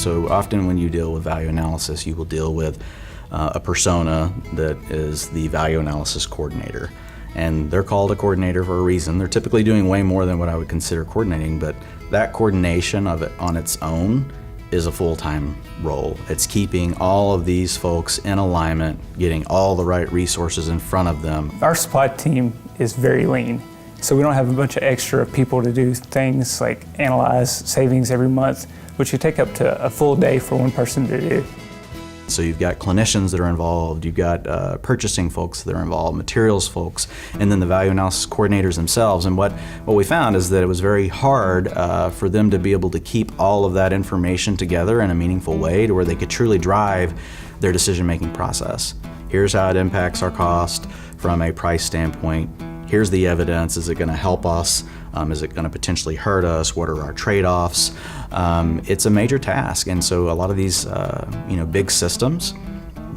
So often when you deal with value analysis, you will deal with a persona that is the value analysis coordinator. And they're called a coordinator for a reason. They're typically doing way more than what I would consider coordinating, but that coordination of it on its own is a full-time role. It's keeping all of these folks in alignment, getting all the right resources in front of them. Our supply team is very lean, so we don't have a bunch of extra people to do things like analyze savings every month, which could take up to a full day for one person to do. So you've got clinicians that are involved, you've got purchasing folks that are involved, materials folks, and then the value analysis coordinators themselves. And what we found is that it was very hard for them to be able to keep all of that information together in a meaningful way to where they could truly drive their decision-making process. Here's how it impacts our cost from a price standpoint. Here's the evidence. Is it going to help us? Is it going to potentially hurt us? What are our trade-offs? It's a major task, and so a lot of these big systems,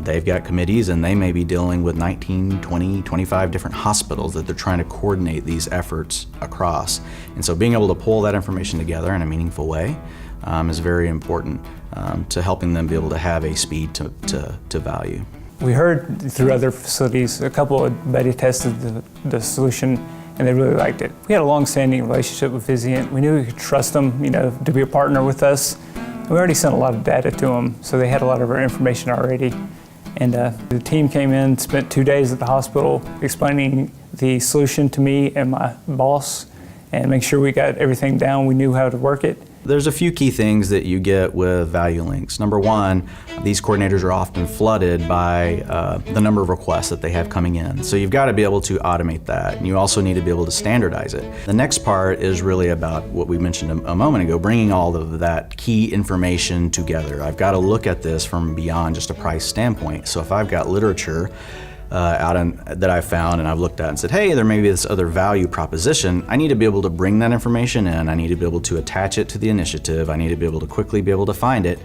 they've got committees and they may be dealing with 19, 20, 25 different hospitals that they're trying to coordinate these efforts across. And so being able to pull that information together in a meaningful way is very important to helping them be able to have a speed to value. We heard through other facilities, a couple had beta tested the solution and they really liked it. We had a long-standing relationship with Vizient. We knew we could trust them, to be a partner with us. We already sent a lot of data to them, so they had a lot of our information already. And the team came in, spent 2 days at the hospital explaining the solution to me and my boss and make sure we got everything down, we knew how to work it. There's a few key things that you get with ValueLYNX. Number one, these coordinators are often flooded by the number of requests that they have coming in. So you've got to be able to automate that, and you also need to be able to standardize it. The next part is really about what we mentioned a moment ago, bringing all of that key information together. I've got to look at this from beyond just a price standpoint. So if I've got literature that I've found and I've looked at and said, hey, there may be this other value proposition, I need to be able to bring that information in. I need to be able to attach it to the initiative. I need to be able to quickly be able to find it.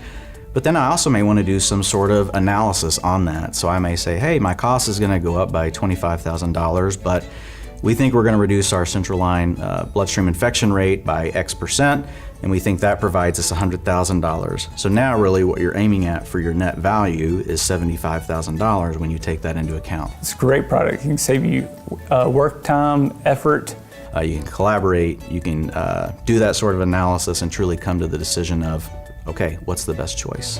But then I also may want to do some sort of analysis on that. So I may say, hey, my cost is going to go up by $25,000, but we think we're going to reduce our central line bloodstream infection rate by X%, and we think that provides us $100,000. So now really what you're aiming at for your net value is $75,000 when you take that into account. It's a great product. It can save you work time, effort. You can collaborate, you can do that sort of analysis and truly come to the decision of, okay, what's the best choice?